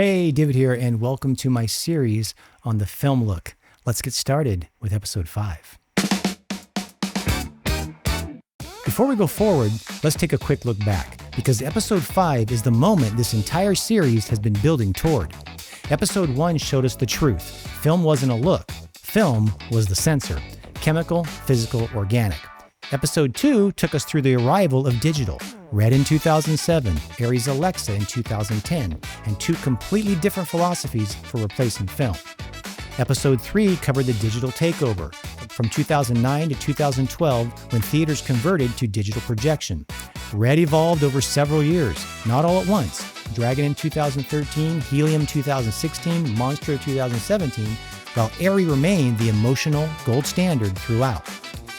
Hey, David here, and welcome to my series on the film look. Let's get started with episode 5. Before we go forward, let's take a quick look back, because episode 5 is the moment this entire series has been building toward. Episode 1 showed us the truth. Film wasn't a look. Film was the sensor. Chemical, physical, organic. Episode 2 took us through the arrival of digital. RED in 2007, ARRI's Alexa in 2010, and 2 completely different philosophies for replacing film. Episode 3 covered the digital takeover, from 2009 to 2012 when theaters converted to digital projection. RED evolved over several years, not all at once. Dragon in 2013, Helium 2016, Monstro 2017, while ARRI remained the emotional gold standard throughout.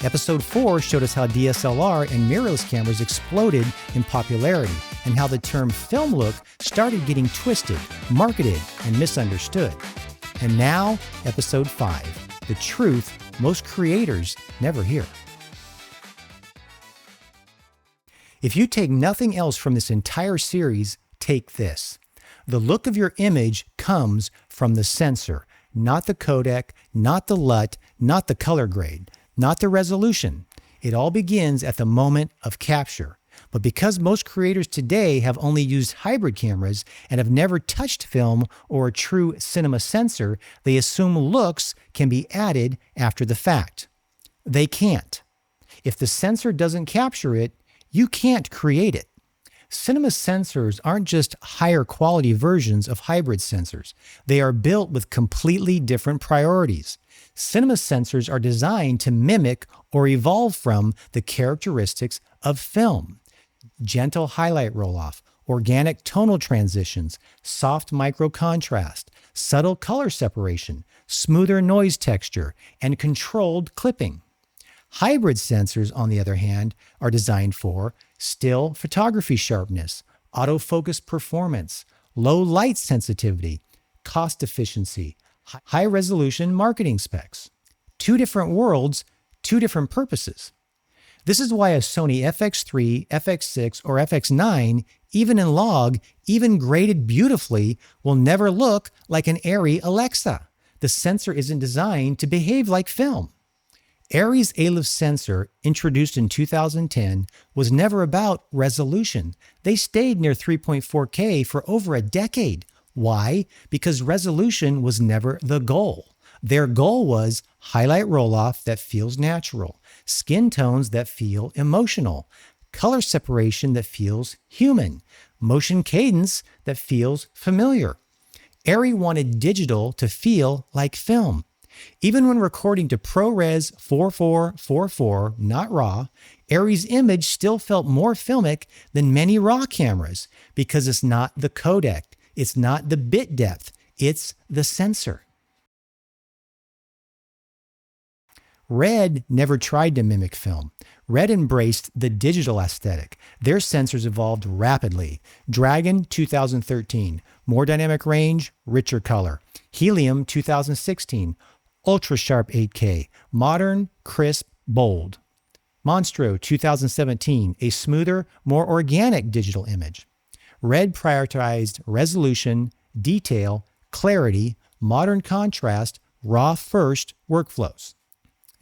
Episode 4 showed us how DSLR and mirrorless cameras exploded in popularity and how the term film look started getting twisted, marketed, and misunderstood. And now, episode 5, the truth most creators never hear. If you take nothing else from this entire series, take this. The look of your image comes from the sensor, not the codec, not the LUT, not the color grade. Not the resolution. It all begins at the moment of capture. But because most creators today have only used hybrid cameras and have never touched film or a true cinema sensor, they assume looks can be added after the fact. They can't. If the sensor doesn't capture it, you can't create it. Cinema sensors aren't just higher quality versions of hybrid sensors. They are built with completely different priorities. Cinema sensors are designed to mimic or evolve from the characteristics of film. Gentle highlight roll-off, organic tonal transitions, soft micro-contrast, subtle color separation, smoother noise texture, and controlled clipping. Hybrid sensors, on the other hand, are designed for still photography sharpness, autofocus performance, low light sensitivity, cost efficiency, high-resolution marketing specs. 2 different worlds, 2 different purposes. This is why a Sony FX3, FX6, or FX9, even in log, even graded beautifully, will never look like an ARRI Alexa. The sensor isn't designed to behave like film. ARRI's ALIF sensor, introduced in 2010, was never about resolution. They stayed near 3.4K for over a decade. Why? Because resolution was never the goal. Their goal was highlight roll-off that feels natural, skin tones that feel emotional, color separation that feels human, motion cadence that feels familiar. ARRI wanted digital to feel like film. Even when recording to ProRes 4444, not RAW, ARRI's image still felt more filmic than many RAW cameras because it's not the codec, it's not the bit depth, it's the sensor. RED never tried to mimic film. RED embraced the digital aesthetic. Their sensors evolved rapidly. Dragon 2013, more dynamic range, richer color. Helium 2016, ultra sharp 8K, modern, crisp, bold. Monstro 2017, a smoother, more organic digital image. RED prioritized resolution, detail, clarity, modern contrast, raw first workflows.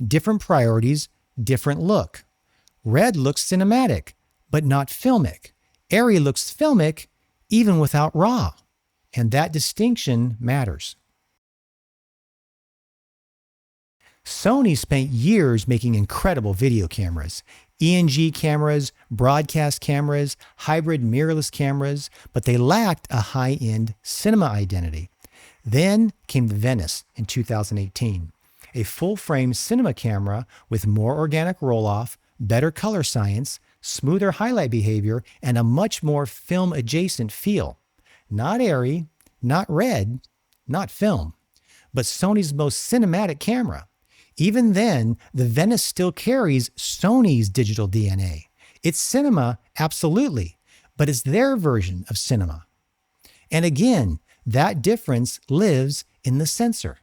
Different priorities, different look. RED looks cinematic, but not filmic. ARRI looks filmic even without raw. And that distinction matters. Sony spent years making incredible video cameras. ENG cameras, broadcast cameras, hybrid mirrorless cameras, but they lacked a high-end cinema identity. Then came the Venice in 2018, a full-frame cinema camera with more organic roll-off, better color science, smoother highlight behavior, and a much more film-adjacent feel. Not ARRI, not RED, not film, but Sony's most cinematic camera. Even then, the Venice still carries Sony's digital DNA. It's cinema, absolutely, but it's their version of cinema. And again, that difference lives in the sensor.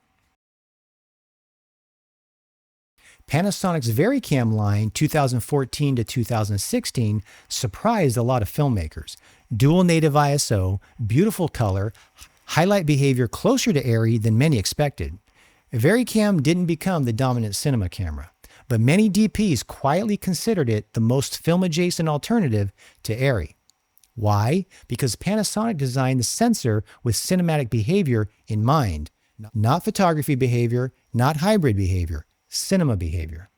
Panasonic's VariCam line 2014 to 2016 surprised a lot of filmmakers. Dual native ISO, beautiful color, highlight behavior closer to ARRI than many expected. VariCam didn't become the dominant cinema camera, but many DPs quietly considered it the most film-adjacent alternative to ARRI. Why? Because Panasonic designed the sensor with cinematic behavior in mind, not photography behavior, not hybrid behavior, cinema behavior.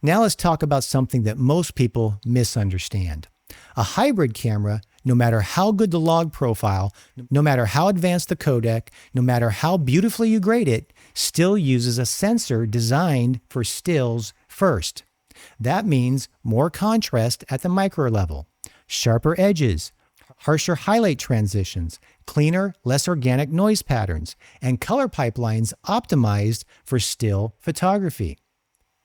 Now let's talk about something that most people misunderstand. A hybrid camera, no matter how good the log profile, no matter how advanced the codec, no matter how beautifully you grade it, still uses a sensor designed for stills first. That means more contrast at the micro level, sharper edges, harsher highlight transitions, cleaner, less organic noise patterns, and color pipelines optimized for still photography.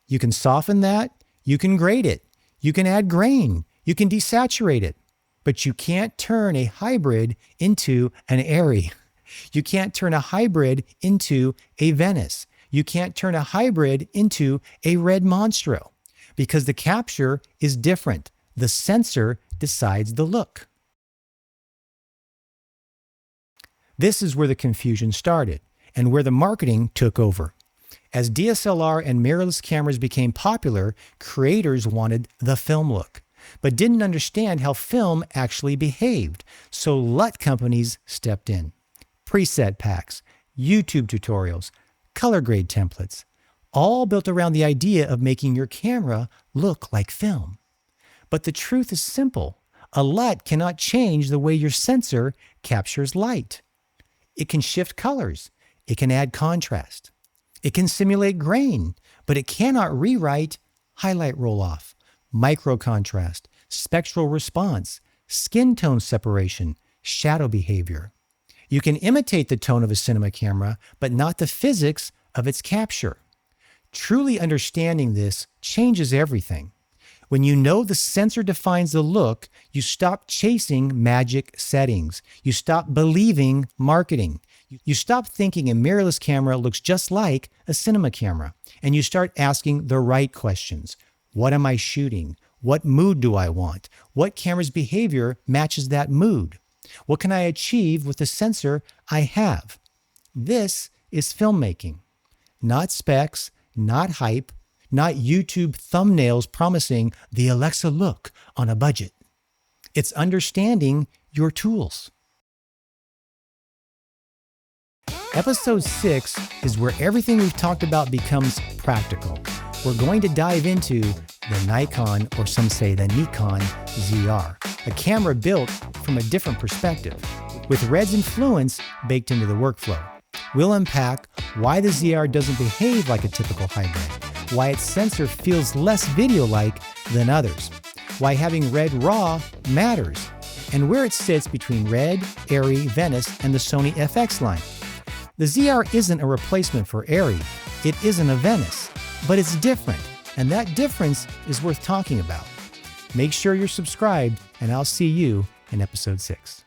You can soften that, you can grade it, you can add grain, you can desaturate it, but you can't turn a hybrid into an ARRI. You can't turn a hybrid into a Venice. You can't turn a hybrid into a Red Monstro because the capture is different. The sensor decides the look. This is where the confusion started and where the marketing took over. As DSLR and mirrorless cameras became popular, creators wanted the film look, but didn't understand how film actually behaved, so LUT companies stepped in. Preset packs, YouTube tutorials, color grade templates, all built around the idea of making your camera look like film. But the truth is simple. A LUT cannot change the way your sensor captures light. It can shift colors. It can add contrast. It can simulate grain, but it cannot rewrite highlight roll-off, micro contrast, spectral response, skin tone separation, shadow behavior. You can imitate the tone of a cinema camera, but not the physics of its capture. Truly understanding this changes everything. When you know the sensor defines the look, you stop chasing magic settings. You stop believing marketing. You stop thinking a mirrorless camera looks just like a cinema camera, and you start asking the right questions. What am I shooting? What mood do I want? What camera's behavior matches that mood? What can I achieve with the sensor I have? This is filmmaking, not specs, not hype, not YouTube thumbnails promising the Alexa look on a budget. It's understanding your tools. Episode 6 is where everything we've talked about becomes practical. We're going to dive into the Nikon, or some say the Nikon ZR, a camera built from a different perspective, with RED's influence baked into the workflow. We'll unpack why the ZR doesn't behave like a typical hybrid, why its sensor feels less video-like than others, why having RED RAW matters, and where it sits between RED, ARRI, Venice, and the Sony FX line. The ZR isn't a replacement for ARRI, it isn't a Venice, but it's different, and that difference is worth talking about. Make sure you're subscribed, and I'll see you in episode 6.